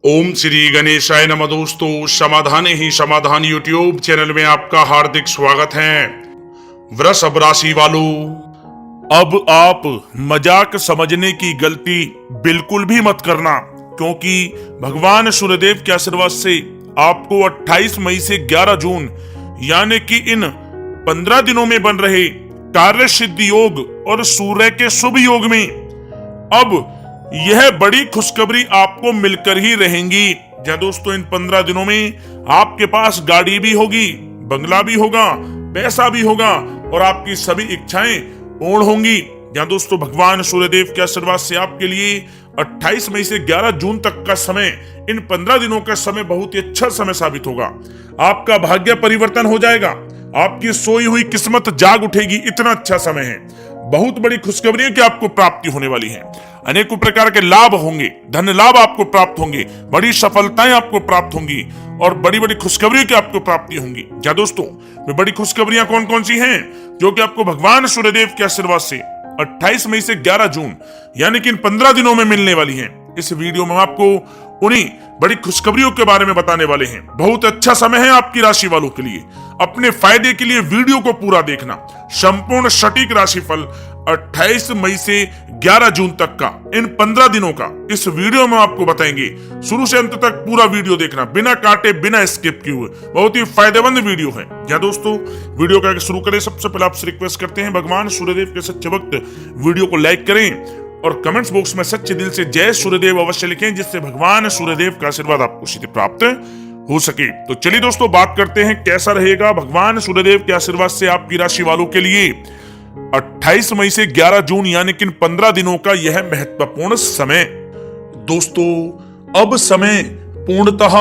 ओम श्री गणेशाय नमः। दोस्तों, समाधान ही समाधान यूट्यूब चैनल में आपका हार्दिक स्वागत है। वृषभ राशि वालों, अब आप मजाक समझने की गलती बिल्कुल भी मत करना, क्योंकि भगवान सूर्यदेव के आशीर्वाद से आपको 28 मई से 11 जून यानी कि इन 15 दिनों में बन रहे कार्य सिद्धि योग और सूर्य के शुभ योग में अब यह बड़ी खुशखबरी आपको मिलकर ही रहेंगी। जहाँ दोस्तों, इन 15 दिनों में आपके पास गाड़ी भी होगी, बंगला भी होगा, पैसा भी होगा और आपकी सभी इच्छाएं पूर्ण होंगी। जहाँ दोस्तों, भगवान सूर्यदेव के आशीर्वाद से आपके लिए 28 मई से 11 जून तक का समय, इन 15 दिनों का समय बहुत ही अच्छा समय साबित होगा। आपका भाग्य परिवर्तन हो जाएगा, आपकी सोई हुई किस्मत जाग उठेगी। इतना अच्छा समय है, बहुत बड़ी खुशखबरी की आपको प्राप्ति होने वाली है। अनेकों प्रकार के लाभ होंगे, धन लाभ आपको प्राप्त होंगे, बड़ी सफलताएं आपको प्राप्त होंगी और बड़ी बड़ी खुशखबरियों की आपको प्राप्ति होंगी। क्या दोस्तों, वे बड़ी खुशखबरियां कौन कौन सी हैं जो कि आपको भगवान सूर्यदेव के आशीर्वाद से 28 मई से 11 जून यानी कि इन 15 दिनों में मिलने वाली हैं? इस वीडियो में आपको उन्हीं बड़ी खुशखबरियों के बारे में बताने वाले हैं। बहुत अच्छा समय है आपकी राशि वालों के लिए। अपने फायदे के लिए वीडियो को पूरा देखना। संपूर्ण सटीक राशिफल 28 मई से 11 जून तक का, इन 15 दिनों का इस वीडियो में आपको बताएंगे। शुरू से अंत तक पूरा वीडियो देखना, बिना काटे बिना स्किप किए हुए। बहुत ही फायदेमंद वीडियो है। क्या दोस्तों, वीडियो का शुरू करें सबसे पहले आपसे रिक्वेस्ट करते हैं, भगवान सूर्यदेव के सच्चे भक्त वीडियो को लाइक करें और कमेंट्स बॉक्स में सच्चे दिल से जय सूर्यदेव अवश्य लिखें, जिससे भगवान सूर्यदेव का आशीर्वाद आपको सीधे प्राप्त हो सके। तो चलिए दोस्तों, बात करते हैं कैसा रहेगा भगवान सूर्यदेव के आशीर्वाद से आपकी राशि वालों के लिए 28 मई से 11 जून यानी कि 15 दिनों का यह महत्वपूर्ण समय। दोस्तों, अब समय पूर्णतः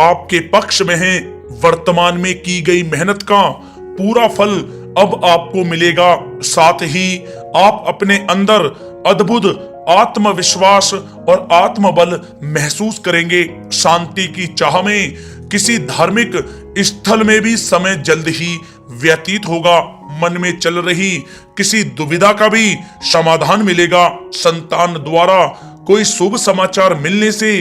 आपके पक्ष में है। वर्तमान में की गई मेहनत का पूरा फल अब आपको मिलेगा। साथ ही आप अपने अंदर अद्भुत आत्मविश्वास और आत्मबल महसूस करेंगे। शांति की चाह में किसी धार्मिक स्थल में भी समय जल्द ही व्यतीत होगा। मन में चल रही किसी दुविधा का भी समाधान मिलेगा। संतान द्वारा कोई शुभ समाचार मिलने से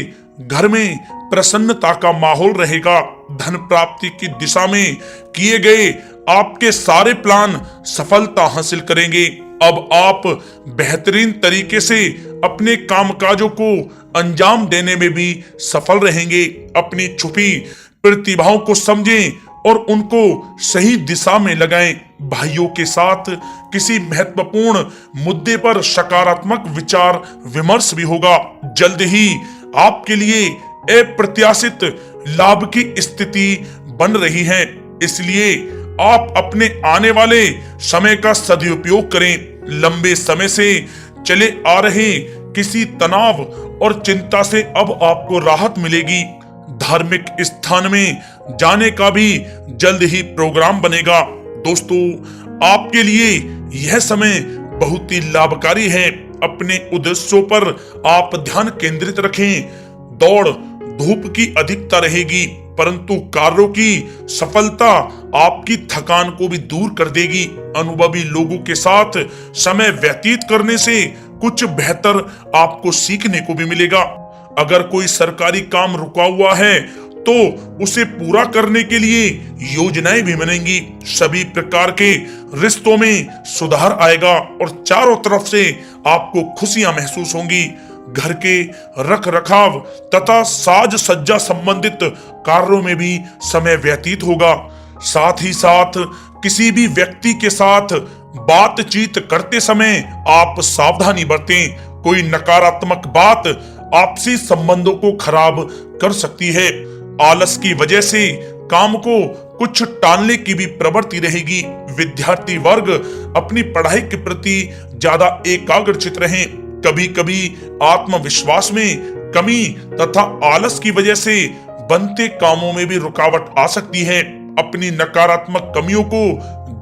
घर में प्रसन्नता का माहौल रहेगा। धन प्राप्ति की दिशा में किए गए आपके सारे प्लान सफलता हासिल करेंगे। अब आप बेहतरीन तरीके से अपने कामकाजों को अंजाम देने में भी सफल रहेंगे। अपनी छुपी प्रतिभाओं को समझें और उनको सही दिशा में लगाएं। भाइयों के साथ किसी महत्वपूर्ण मुद्दे पर सकारात्मक विचार विमर्श भी होगा। जल्द ही आपके लिए अप्रत्याशित लाभ की स्थिति बन रही है, इसलिए आप अपने आने वाले समय का सदुपयोग करें। लंबे समय से चले आ रहे किसी तनाव और चिंता से अब आपको राहत मिलेगी। धार्मिक स्थान में जाने का भी जल्द ही प्रोग्राम बनेगा। दोस्तों, आपके लिए यह समय बहुत ही लाभकारी है। अपने उद्देश्यों पर आप ध्यान केंद्रित रखें। दौड़ धूप की अधिकता रहेगी, परंतु कार्यों की सफलता आपकी थकान को भी दूर कर देगी। अनुभवी लोगों के साथ समय व्यतीत करने से कुछ बेहतर आपको सीखने को भी मिलेगा। अगर कोई सरकारी काम रुका हुआ है तो उसे पूरा करने के लिए योजनाएं भी बनेंगी। सभी प्रकार के रिश्तों में सुधार आएगा और चारों तरफ से आपको खुशियां महसूस होंगी। घर के रख रखाव तथा साज सज्जा संबंधित कार्यों में भी समय व्यतीत होगा। साथ ही साथ किसी भी व्यक्ति के साथ बातचीत करते समय आप सावधानी बरतें। कोई नकारात्मक बात आपसी संबंधों को खराब कर सकती है। आलस की वजह से काम को कुछ टालने की भी प्रवृत्ति रहेगी। विद्यार्थी वर्ग अपनी पढ़ाई के प्रति ज्यादा एकाग्रचित रहें। कभी कभी आत्मविश्वास में कमी तथा आलस की वजह से बनते कामों में भी रुकावट आ सकती है। अपनी नकारात्मक कमियों को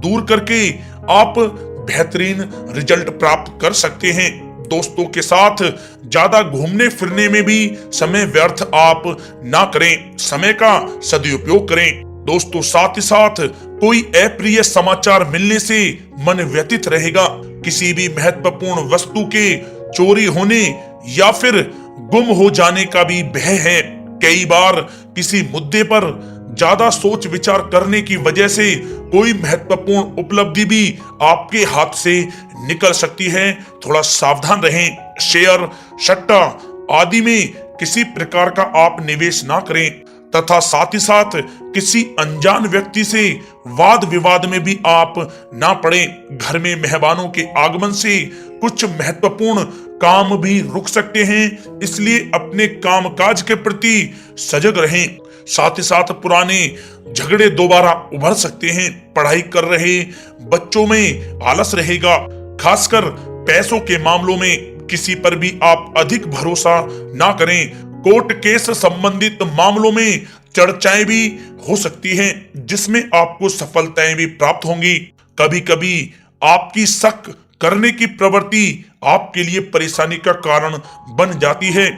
दूर करके आप बेहतरीन रिजल्ट प्राप्त कर सकते हैं। दोस्तों के साथ ज्यादा घूमने फिरने में भी समय व्यर्थ आप ना करें, समय का सदुपयोग करें। दोस्तों, साथ ही साथ कोई अप्रिय समाचार मिलने से मन व्यतीत रहेगा। किसी भी महत्वपूर्ण वस्तु के चोरी होने या फिर गुम हो जाने का भी भय है। कई बार किसी मुद्दे पर ज्यादा सोच विचार करने की वजह से कोई महत्वपूर्ण उपलब्धि भी आपके हाथ से निकल सकती है। थोड़ा सावधान रहें। शेयर, सट्टा आदि में किसी प्रकार का आप निवेश ना करें तथा साथ ही साथ किसी अनजान व्यक्ति से वाद विवाद में भी आप ना पड़ें। घर में मेहमानों के आगमन से कुछ महत्वपूर्ण काम भी रुक सकते हैं, इसलिए अपने कामकाज के प्रति सजग रहें। साथ ही साथ पुराने झगड़े दोबारा उभर सकते हैं। पढ़ाई कर रहे बच्चों में आलस रहेगा। खासकर पैसों के मामलों में किसी पर भी आप अधिक भरोसा ना करें। कोर्ट केस संबंधित मामलों में चर्चाएं भी हो सकती हैं, जिसमें आपको सफलताएं भी प्राप्त होंगी। कभी कभी आपकी शक करने की प्रवृत्ति आपके लिए परेशानी का कारण बन जाती है,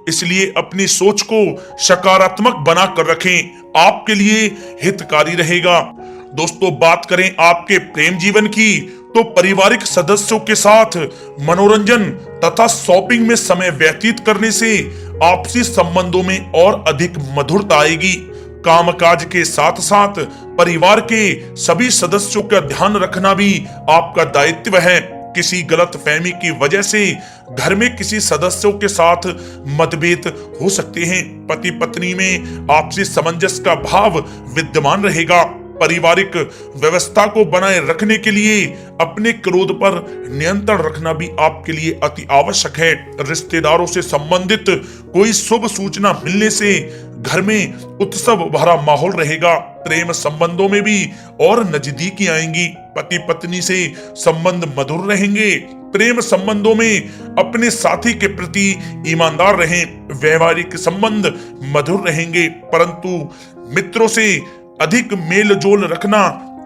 इसलिए अपनी सोच को सकारात्मक बनाकर रखें, आपके लिए हितकारी रहेगा। दोस्तों, बात करें आपके प्रेम जीवन की, तो पारिवारिक सदस्यों के साथ मनोरंजन तथा शॉपिंग में समय व्यतीत करने से आपसी संबंधों में और अधिक मधुरता आएगी। कामकाज के साथ साथ परिवार के सभी सदस्यों का ध्यान रखना भी आपका दायित्व है। किसी गलतफहमी की वजह से घर में किसी सदस्यों के साथ मतभेद हो सकते हैं। पति पत्नी में आपसी सामंजस्य का भाव विद्यमान रहेगा। पारिवारिक व्यवस्था को बनाए रखने के लिए अपने क्रोध पर नियंत्रण रखना भी आपके लिए अति आवश्यक है। रिश्तेदारों से संबंधित कोई शुभ सूचना मिलने से घर में उत्सव भरा माहौल रहेगा। प्रेम संबंधों में भी और नजदीकी आएंगी। पति पत्नी से संबंध मधुर रहेंगे। प्रेम संबंधों में अपने साथी के प्रति ईमानदार रहें। व्यवहारिक संबंध मधुर रहेंगे, परंतु मित्रों से अधिक मेल जोल रखना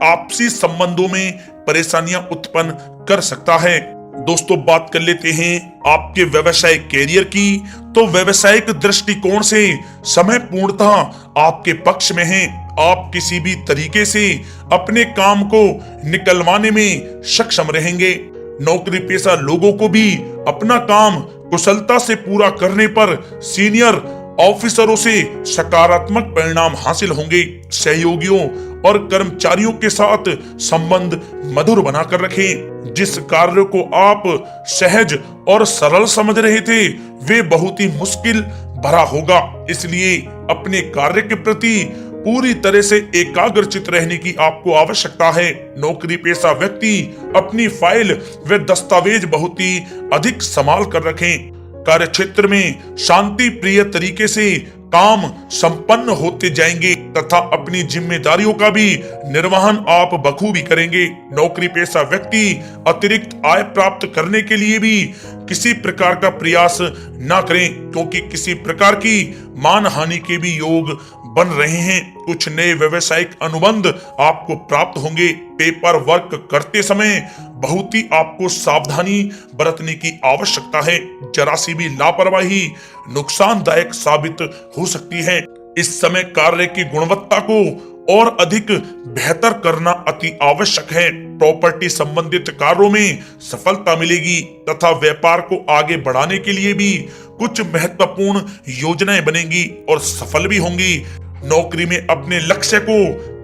आपसी संबंधों में परेशानियां उत्पन्न कर सकता है। दोस्तों, बात कर लेते हैं आपके व्यवसायिक कैरियर की। तो व्यवसायिक दृष्टिकोण से समय पूर्णतः आपके पक्ष में है। आप किसी भी तरीके से अपने काम को निकलवाने में सक्षम रहेंगे। नौकरी पेशा लोगों को भी अपना काम कुशलता से पूरा करने पर सीनियर ऑफिसरों से सकारात्मक परिणाम हासिल होंगे। सहयोगियों और कर्मचारियों के साथ संबंध मधुर बनाकर रखें। जिस कार्य को आप सहज और सरल समझ रहे थे, वे बहुत ही मुश्किल भरा होगा, इसलिए अपने कार्य के प्रति पूरी तरह से एकाग्रचित रहने की आपको आवश्यकता है। नौकरी पेशा व्यक्ति अपनी फाइल व दस्तावेज बहुत ही अधिक संभाल कर रखें। कार्य क्षेत्र में शांति प्रिय तरीके से काम संपन्न होते जाएंगे तथा अपनी जिम्मेदारियों का भी निर्वहन आप बखूबी करेंगे। नौकरी पेशा व्यक्ति अतिरिक्त आय प्राप्त करने के लिए भी किसी प्रकार का प्रयास न करें, क्योंकि किसी प्रकार की मान हानि के भी योग बन रहे हैं। कुछ नए व्यवसायिक अनुबंध आपको प्राप्त होंगे। पेपर वर्क करते समय बहुत ही आपको सावधानी बरतने की आवश्यकता है। जरा सी भी लापरवाही नुकसानदायक साबित हो सकती है। इस समय कार्य की गुणवत्ता को और अधिक बेहतर करना अति आवश्यक है। प्रॉपर्टी संबंधित कार्यों में सफलता मिलेगी तथा व्यापार को आगे बढ़ाने के लिए भी कुछ महत्वपूर्ण योजनाएं बनेंगी और सफल भी होंगी। नौकरी में अपने लक्ष्य को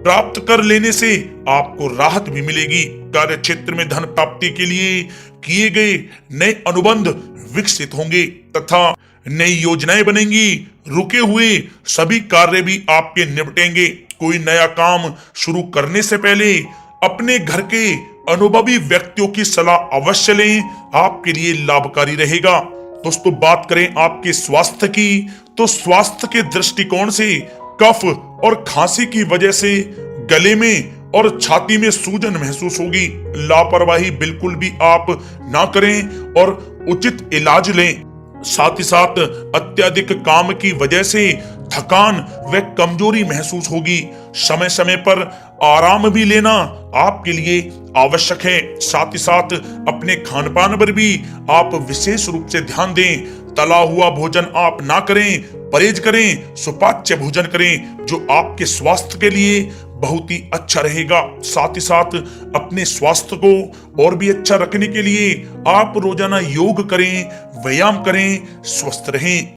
प्राप्त कर लेने से आपको राहत भी मिलेगी। कार्य क्षेत्र में धन प्राप्ति के लिए किए गए नए अनुबंध विकसित होंगे तथा नई योजनाएं बनेंगी। रुके हुए सभी कार्य भी आपके निपटेंगे। कोई नया काम शुरू करने से पहले अपने घर के अनुभवी व्यक्तियों की सलाह अवश्य लें, आपके लिए लाभकारी रहेगा। दोस्तों, बात करें आपके स्वास्थ्य की, तो स्वास्थ्य के दृष्टिकोण से कफ और खांसी की वजह से गले में और छाती में सूजन महसूस होगी। लापरवाही बिल्कुल भी आप ना करें और उचित इलाज लें। साथ ही साथ अत्यधिक काम की वजह से थकान व कमजोरी महसूस होगी। समय समय पर आराम भी लेना आपके लिए आवश्यक है। साथ ही साथ अपने खान पान पर भी आप विशेष रूप से ध्यान दें। तला हुआ भोजन आप ना करें, परहेज करें, सुपाच्य भोजन करें, जो आपके स्वास्थ्य के लिए बहुत ही अच्छा रहेगा। साथ ही साथ अपने स्वास्थ्य को और भी अच्छा रखने के लिए आप रोजाना योग करें, व्यायाम करें, स्वस्थ रहें।